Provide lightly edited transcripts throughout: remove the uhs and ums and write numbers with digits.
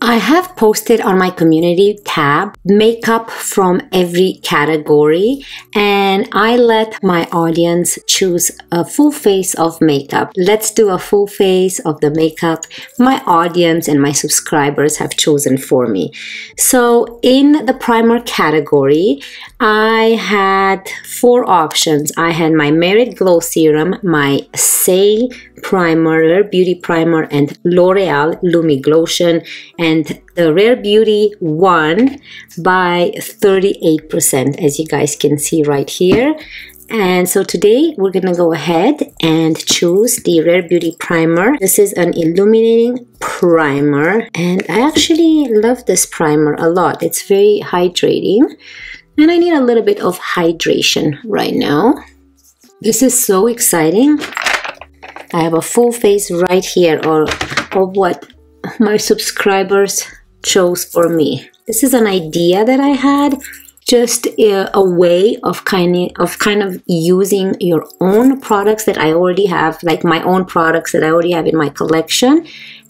I have posted on my community tab makeup from every category, and I let my audience choose a full face of makeup. Let's do a full face of the makeup my audience and my subscribers have chosen for me. So in the primer category, I had 4 options. I had my Merit Glow Serum, my Say Primer, Rare Beauty Primer, and L'Oreal Lumi Glotion, and the Rare Beauty won by 38%, as you guys can see right here. And so today we're gonna go ahead and choose the Rare Beauty Primer. This is an illuminating primer, and I actually love this primer a lot. It's very hydrating, and I need a little bit of hydration right now. This is so exciting. I have a full face right here of what my subscribers chose for me. This is an idea that I had, just a way of kind of using your own products that I already have, like my own products that I already have in my collection,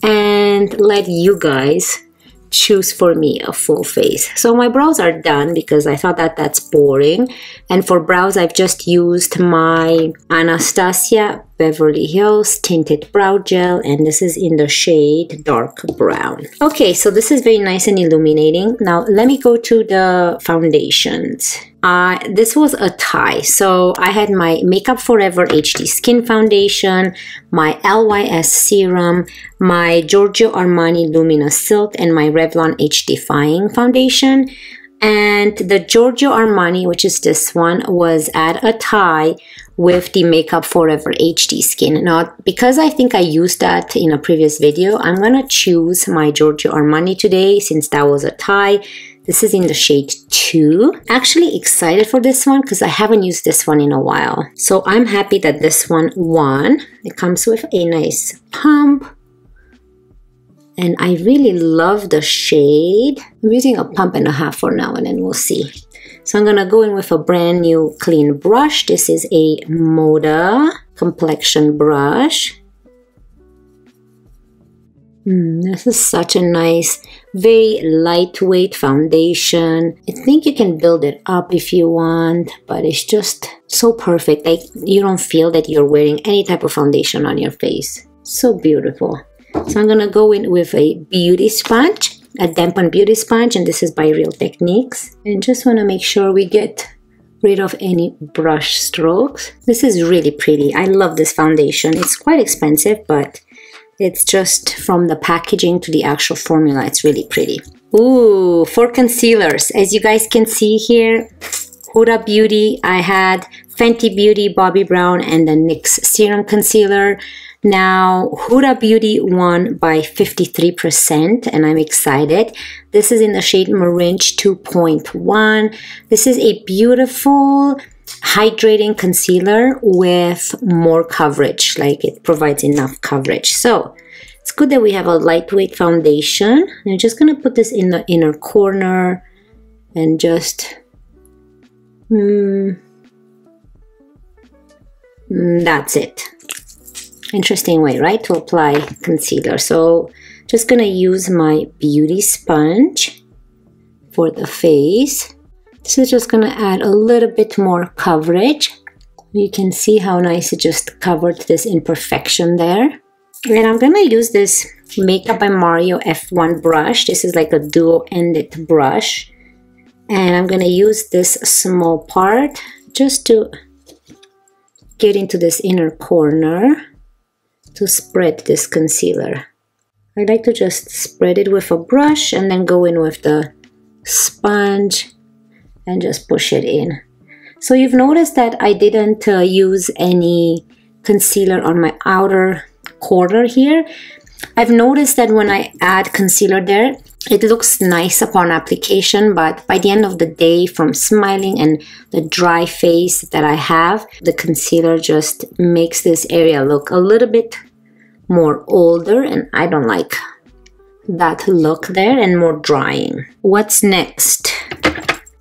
and let you guys choose for me a full face. So my brows are done because I thought that that's boring, and for brows I've just used my Anastasia Beverly Hills Tinted Brow Gel, and this is in the shade Dark Brown. Okay, so this is very nice and illuminating. Now let me go to the foundations. This was a tie. So I had my Makeup Forever HD Skin Foundation, my LYS Serum, my Giorgio Armani Luminous Silk, and my Revlon Age Defying Foundation. And the Giorgio Armani, which is this one, was at a tie with the Makeup Forever HD Skin. Now, because I think I used that in a previous video, I'm gonna choose my Giorgio Armani today since that was a tie. This is in the shade 2. Actually excited for this one because I haven't used this one in a while. So I'm happy that this one won. It comes with a nice pump. And I really love the shade. I'm using a pump and a half for now, and then we'll see. So I'm gonna go in with a brand new clean brush. This is a Moda complexion brush. This is such a nice, very lightweight foundation. I think you can build it up if you want, but it's just so perfect. Like, you don't feel that you're wearing any type of foundation on your face. So beautiful. So I'm gonna go in with a beauty sponge, a dampened beauty sponge, and this is by Real Techniques. And just wanna make sure we get rid of any brush strokes. This is really pretty. I love this foundation. It's quite expensive, but it's just from the packaging to the actual formula, it's really pretty. Ooh, for concealers, as you guys can see here, Huda Beauty, I had Fenty Beauty, Bobbi Brown, and the NYX Serum Concealer. Now, Huda Beauty won by 53%, and I'm excited. This is in the shade Maringe 2.1. This is a beautiful hydrating concealer with more coverage, like it provides enough coverage. So it's good that we have a lightweight foundation. I'm just gonna put this in the inner corner and just that's it. Interesting way, right, to apply concealer. So just gonna use my beauty sponge for the face. This is just gonna add a little bit more coverage. You can see how nice it just covered this imperfection there. And I'm gonna use this Makeup by Mario F1 brush. This is like a dual-ended brush. And I'm gonna use this small part just to get into this inner corner to spread this concealer. I like to just spread it with a brush and then go in with the sponge and just push it in. So you've noticed that I didn't use any concealer on my outer corner here. I've noticed that when I add concealer there, it looks nice upon application, but by the end of the day, from smiling and the dry face that I have, the concealer just makes this area look a little bit more older, and I don't like that look there, and more drying. What's next?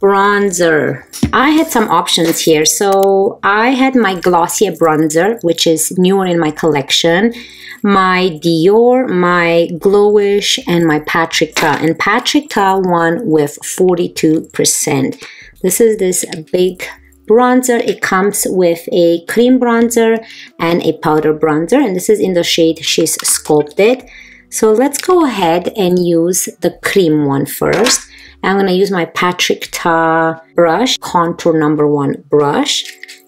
Bronzer. I had some options here. So I had my Glossier bronzer, which is newer in my collection, my Dior, my Glowish, and my Patrick Ta. And Patrick Ta won with 42%. This is this big bronzer. It comes with a cream bronzer and a powder bronzer, and this is in the shade She's Sculpted. So let's go ahead and use the cream one first. I'm going to use my Patrick Ta brush, contour #1 brush,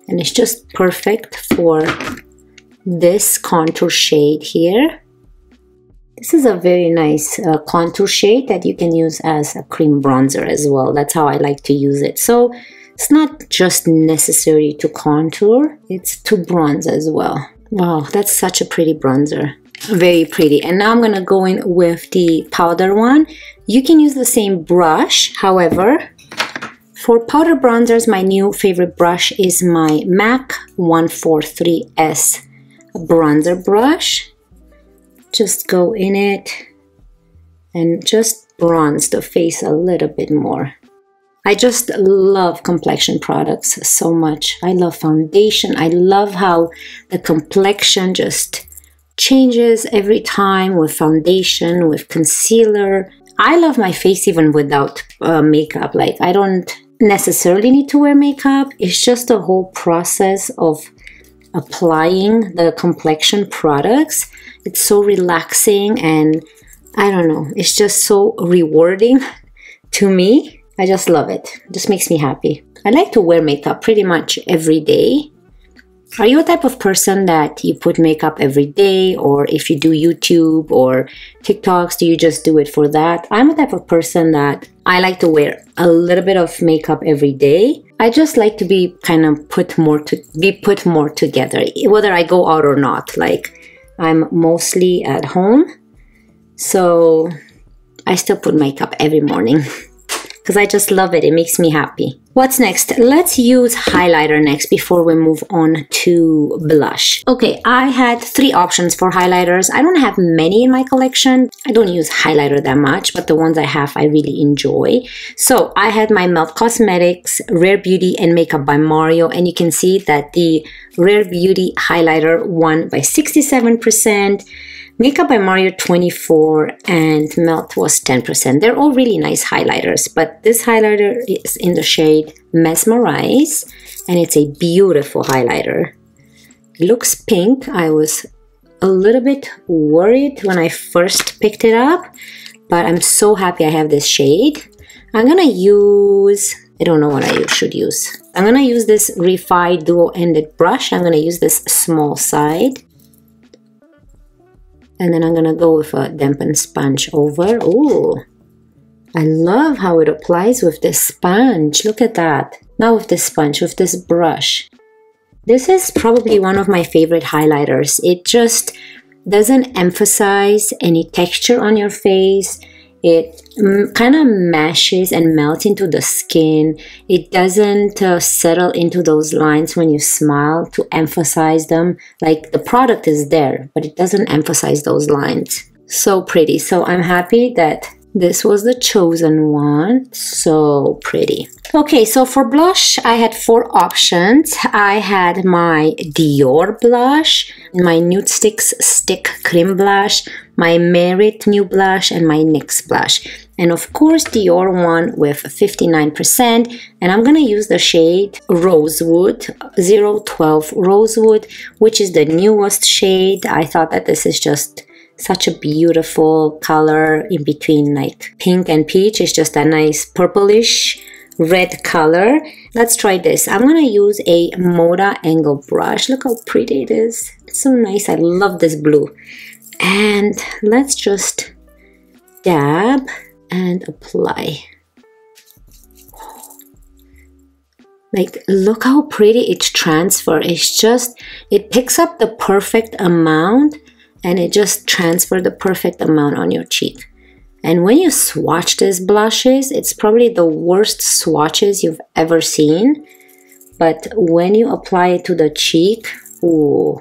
and it's just perfect for this contour shade here. This is a very nice contour shade that you can use as a cream bronzer as well. That's how I like to use it. So it's not just necessary to contour, it's to bronze as well. Wow, that's such a pretty bronzer. Very pretty. And now I'm going to go in with the powder one. You can use the same brush. However, for powder bronzers, my new favorite brush is my MAC 143S bronzer brush. Just go in it and just bronze the face a little bit more. I just love complexion products so much. I love foundation. I love how the complexion just changes every time with foundation, with concealer. I love my face even without makeup. Like, I don't necessarily need to wear makeup. It's just the whole process of applying the complexion products. It's so relaxing, and I don't know, it's just so rewarding to me. I just love it. It just makes me happy. I like to wear makeup pretty much every day. Are you a type of person that you put makeup every day, or if you do YouTube or TikToks, do you just do it for that? I'm a type of person that I like to wear a little bit of makeup every day. I just like to be kind of put more together, whether I go out or not. Like, I'm mostly at home, so I still put makeup every morning because I just love it. It makes me happy. What's next? Let's use highlighter next before we move on to blush. Okay, I had 3 options for highlighters. I don't have many in my collection. I don't use highlighter that much, but the ones I have, I really enjoy. So I had my Melt Cosmetics, Rare Beauty, and Makeup by Mario. And you can see that the Rare Beauty highlighter won by 67%. Makeup by Mario 24%, and Melt was 10%. They're all really nice highlighters, but this highlighter is in the shade Mesmerize, and it's a beautiful highlighter. It looks pink. I was a little bit worried when I first picked it up, but I'm so happy I have this shade. I'm gonna use, I don't know what I should use. I'm gonna use this Refi dual-ended brush. I'm gonna use this small side. And then I'm going to go with a dampened sponge over. Ooh, I love how it applies with this sponge. Look at that. Now with this sponge, with this brush. This is probably one of my favorite highlighters. It just doesn't emphasize any texture on your face. It kind of meshes and melts into the skin. It doesn't settle into those lines when you smile to emphasize them. Like, the product is there, but it doesn't emphasize those lines. So pretty. So I'm happy that this was the chosen one. So pretty. Okay, so for blush, I had 4 options. I had my Dior blush, my Nude Sticks Stick Cream Blush, my Merit New Blush, and my NYX blush. And of course, Dior won with 59%. And I'm going to use the shade Rosewood, 012 Rosewood, which is the newest shade. I thought that this is just such a beautiful color in between like pink and peach. It's just a nice purplish red color. Let's try this. I'm going to use a Moda Angle brush. Look how pretty it is. It's so nice. I love this blue. And let's just dab and apply. Like, look how pretty it transfers. It's just, it picks up the perfect amount and it just transfers the perfect amount on your cheek. And when you swatch these blushes, it's probably the worst swatches you've ever seen. But when you apply it to the cheek, ooh,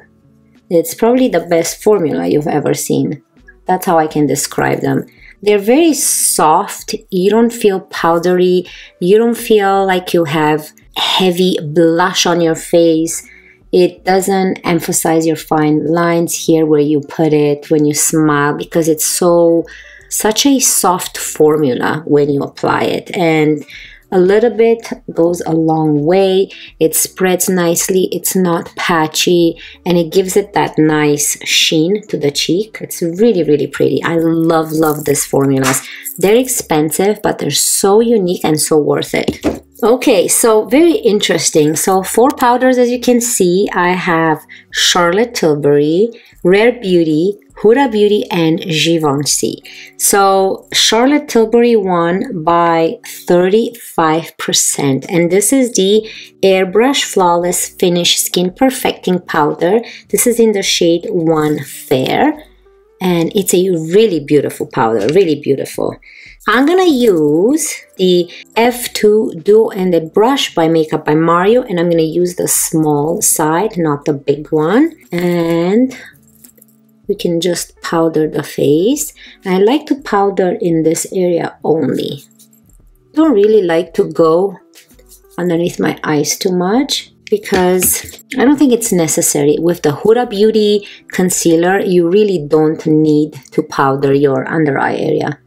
it's probably the best formula you've ever seen. That's how I can describe them. they're very soft. You don't feel powdery. You don't feel like you have heavy blush on your face. It doesn't emphasize your fine lines here where you put it when you smile, because it's such a soft formula when you apply it. And a little bit goes a long way. It spreads nicely. It's not patchy, and it gives it that nice sheen to the cheek. It's really, really pretty. I love these formulas. They're expensive, but they're so unique and so worth it. Okay, so very interesting. So 4 powders, as you can see. I have Charlotte Tilbury, Rare Beauty, Huda Beauty, and Givenchy. So Charlotte Tilbury won by 35%, and this is the Airbrush Flawless Finish Skin Perfecting Powder. This is in the shade 1 Fair, and it's a really beautiful powder, really beautiful. I'm gonna use the F2 Duo Ended Brush by Makeup by Mario, and I'm gonna use the small side, not the big one. And we can just powder the face. I like to powder in this area only. Don't really like to go underneath my eyes too much, because I don't think it's necessary. With the Huda Beauty concealer, you really don't need to powder your under eye area.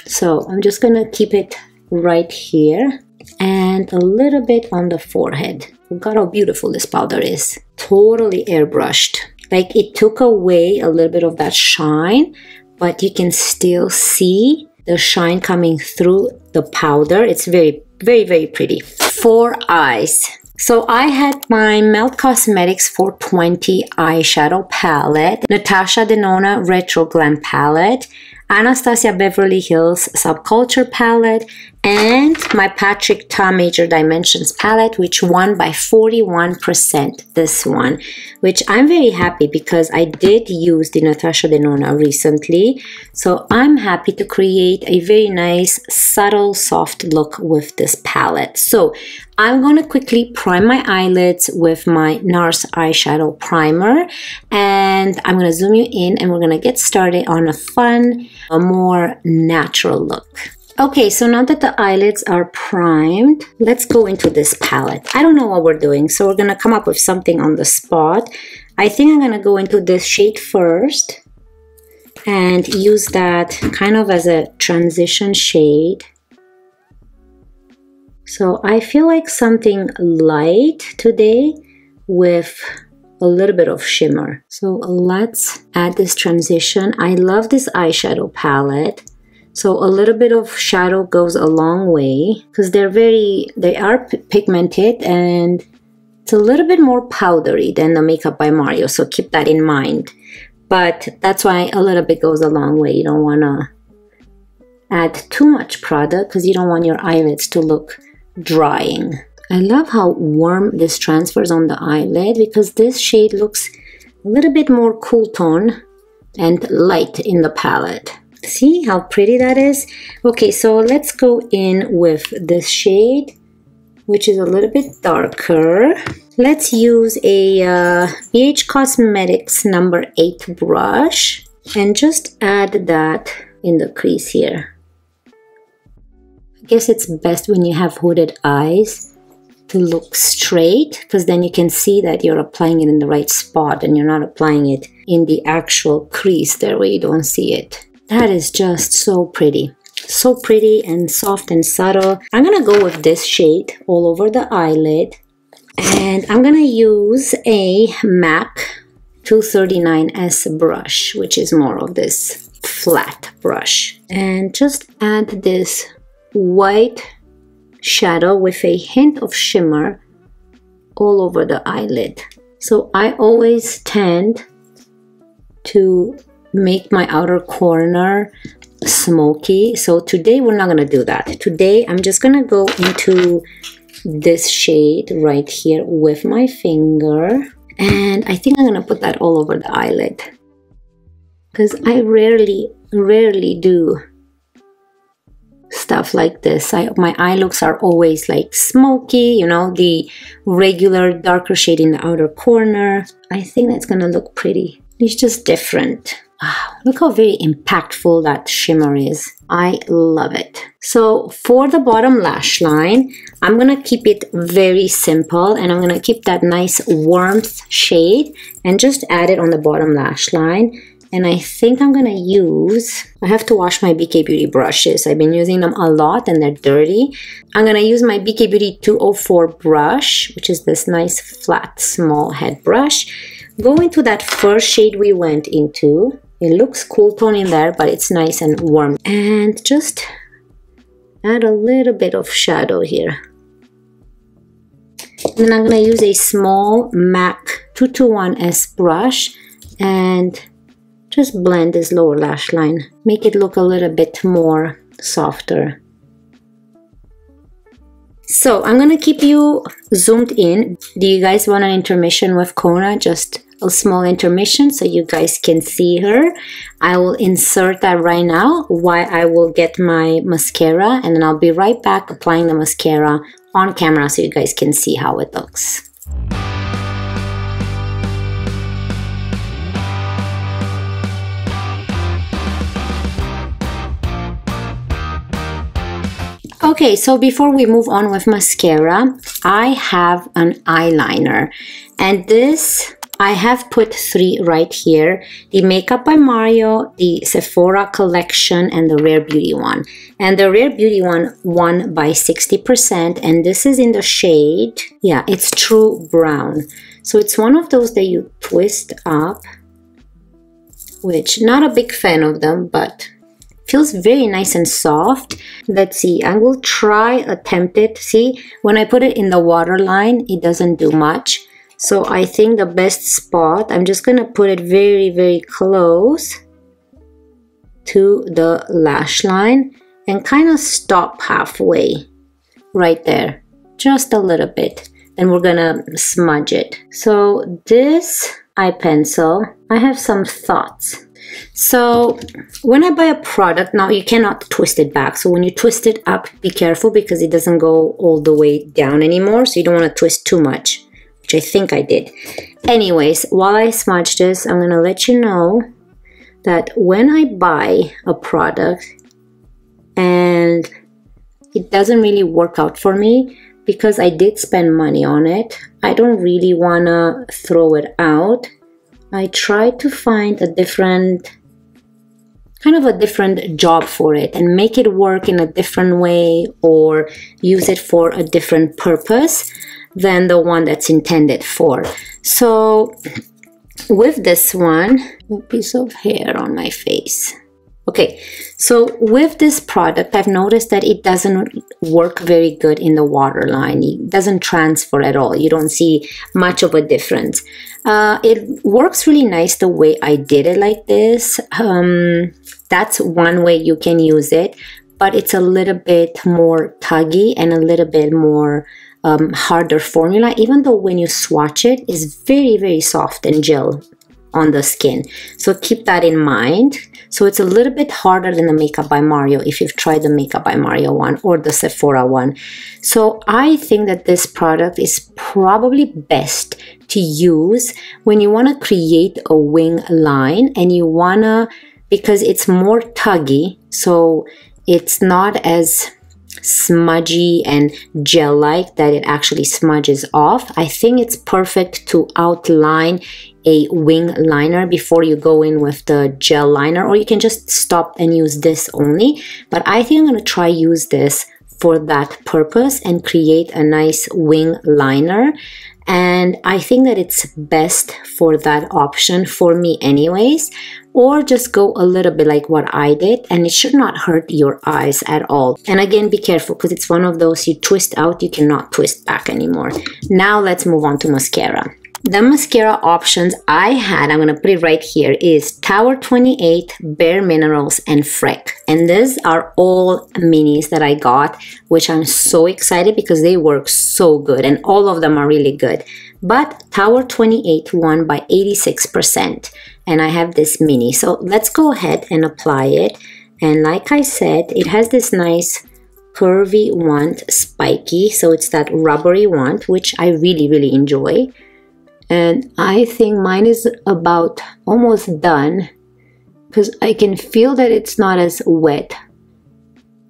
So I'm just gonna keep it right here and a little bit on the forehead. Look how beautiful this powder is. Totally airbrushed. Like, it took away a little bit of that shine, but you can still see the shine coming through the powder. It's very, very, very pretty. For eyes. So I had my Melt Cosmetics 420 eyeshadow palette, Natasha Denona Retro Glam palette, Anastasia Beverly Hills Subculture palette, and my Patrick Ta Major Dimensions palette, which won by 41%, this one, which I'm very happy because I did use the Natasha Denona recently. So I'm happy to create a very nice, subtle, soft look with this palette. So I'm going to quickly prime my eyelids with my NARS eyeshadow primer, and I'm going to zoom you in, and we're going to get started on a fun, a more natural look. Okay, so now that the eyelids are primed, let's go into this palette. I don't know what we're doing, so we're going to come up with something on the spot. I think I'm going to go into this shade first and use that kind of as a transition shade. So I feel like something light today with a little bit of shimmer. So let's add this transition. I love this eyeshadow palette. So a little bit of shadow goes a long way because they are pigmented, and it's a little bit more powdery than the Makeup by Mario. So keep that in mind. But that's why a little bit goes a long way. You don't want to add too much product because you don't want your eyelids to look drying. I love how warm this transfers on the eyelid because this shade looks a little bit more cool tone and light in the palette. See how pretty that is? Okay, so let's go in with this shade, which is a little bit darker. Let's use a BH Cosmetics number 8 brush and just add that in the crease here. I guess it's best when you have hooded eyes to look straight, because then you can see that you're applying it in the right spot and you're not applying it in the actual crease there where you don't see it. That is just so pretty. So pretty and soft and subtle. I'm going to go with this shade all over the eyelid. And I'm going to use a MAC 239S brush, which is more of this flat brush. And just add this white shadow with a hint of shimmer all over the eyelid. So I always tend to make my outer corner smoky. So today we're not going to do that. Today I'm just going to go into this shade right here with my finger, and I think I'm going to put that all over the eyelid because I rarely do stuff like this. My eye looks are always like smoky, you know, the regular darker shade in the outer corner. I think that's going to look pretty. It's just different. Wow, look how very impactful that shimmer is. I love it. So for the bottom lash line, I'm gonna keep it very simple, and I'm gonna keep that nice warmth shade and just add it on the bottom lash line. And I think I'm gonna use, I have to wash my BK Beauty brushes. I've been using them a lot and they're dirty. I'm gonna use my BK Beauty 204 brush, which is this nice flat small head brush. Go into that first shade we went into. It looks cool tone in there, but it's nice and warm. And just add a little bit of shadow here. And then I'm gonna use a small MAC 221S brush and just blend this lower lash line. Make it look a little bit more softer. So I'm gonna keep you zoomed in. Do you guys want an intermission with Kona? Just a small intermission so you guys can see her. I will insert that right now while I will get my mascara, and then I'll be right back applying the mascara on camera so you guys can see how it looks. Okay, so before we move on with mascara, I have an eyeliner, and this I have put 3 right here: the Makeup by Mario, the Sephora collection, and the Rare Beauty one. And the Rare Beauty one won by 60%, and this is in the shade, yeah, it's True Brown. So it's one of those that you twist up, which not a big fan of them, but feels very nice and soft. Let's see, I will attempt it. See, when I put it in the waterline, it doesn't do much. So I think the best spot, I'm just gonna put it very, very close to the lash line and kind of stop halfway right there, just a little bit. And we're gonna smudge it. So this eye pencil, I have some thoughts. So when I buy a product, now you cannot twist it back. So when you twist it up, be careful because it doesn't go all the way down anymore. So you don't want to twist too much, which I think I did. Anyways, while I smudge this, I'm going to let you know that when I buy a product and it doesn't really work out for me because I did spend money on it, I don't really want to throw it out. I try to find a different job for it and make it work in a different way or use it for a different purpose than the one that's intended for. So with this one, a piece of hair on my face. Okay, so with this product, I've noticed that it doesn't work very good in the waterline. It doesn't transfer at all. You don't see much of a difference. It works really nice the way I did it like this. That's one way you can use it, but it's a little bit more tuggy and a little bit more harder formula, even though when you swatch it, it's very, very soft and gel on the skin. So keep that in mind. So it's a little bit harder than the Makeup by Mario if you've tried the Makeup by Mario one or the Sephora one. So I think that this product is probably best to use when you want to create a wing line and you want to, because it's more tuggy, so it's not as smudgy and gel-like that it actually smudges off. I think it's perfect to outline a wing liner before you go in with the gel liner, or you can just stop and use this only. But I think I'm going to try use this for that purpose and create a nice wing liner. And I think that it's best for that option for me anyways, or just go a little bit like what I did, and it should not hurt your eyes at all. And again, be careful because it's one of those you twist out, you cannot twist back anymore. Now let's move on to mascara. The mascara options I had, I'm going to put it right here, is Tower 28, Bare Minerals, and Freck. And these are all minis that I got, which I'm so excited because they work so good and all of them are really good. But Tower 28 won by 86%. And I have this mini. So let's go ahead and apply it. And like I said, it has this nice curvy wand, spiky. So it's that rubbery wand, which I really, really enjoy. And I think mine is about almost done. because I can feel that it's not as wet,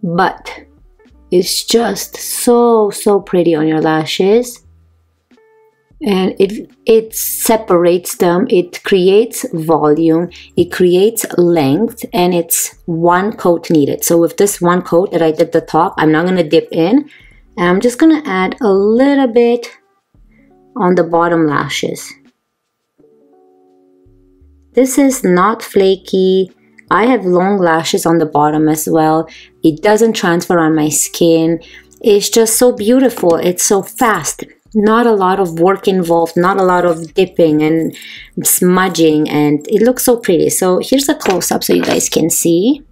but it's just so pretty on your lashes. And it separates them, it creates volume, it creates length, and it's one coat needed. So with this one coat that I did the top, I'm not going to dip in, and I'm just going to add a little bit on the bottom lashes. This is not flaky. I have long lashes on the bottom as well. It doesn't transfer on my skin. It's just so beautiful. It's so fast. Not a lot of work involved, not a lot of dipping and smudging, and it looks so pretty. So here's a close-up so you guys can see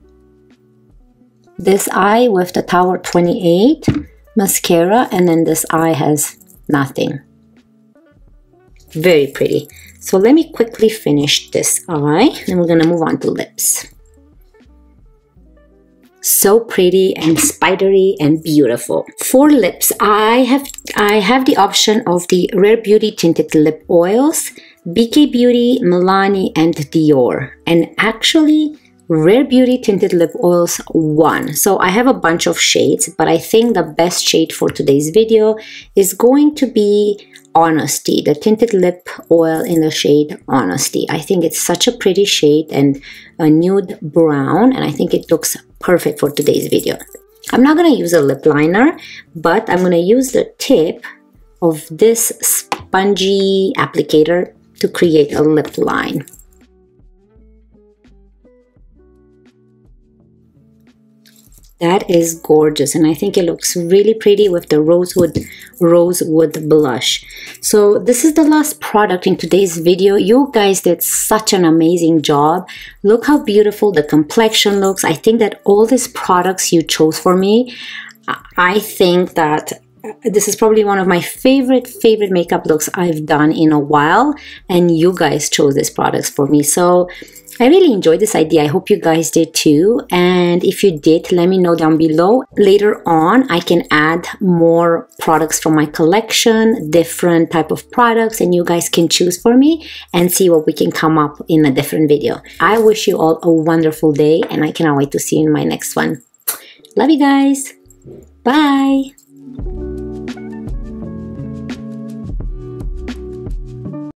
this eye with the Tower 28 mascara, and then this eye has nothing. Very pretty. So let me quickly finish this eye, and we're gonna move on to lips. So pretty and spidery and beautiful. For lips, I have the option of the Rare Beauty tinted lip oils, BK Beauty, Milani, and Dior. And actually, Rare Beauty tinted lip oils won. So I have a bunch of shades, but I think the best shade for today's video is going to be Honesty, the tinted lip oil in the shade Honesty. I think it's such a pretty shade and a nude brown, and I think it looks perfect for today's video. I'm not going to use a lip liner, but I'm going to use the tip of this spongy applicator to create a lip line. That is gorgeous, and I think it looks really pretty with the rosewood blush. So this is the last product in today's video. You guys did such an amazing job. Look how beautiful the complexion looks. I think that all these products you chose for me, I think that this is probably one of my favorite makeup looks I've done in a while, and you guys chose these products for me. So I really enjoyed this idea. I hope you guys did too. And if you did, let me know down below. Later on, I can add more products from my collection, different type of products, and you guys can choose for me and see what we can come up in a different video. I wish you all a wonderful day, and I cannot wait to see you in my next one. Love you guys. Bye.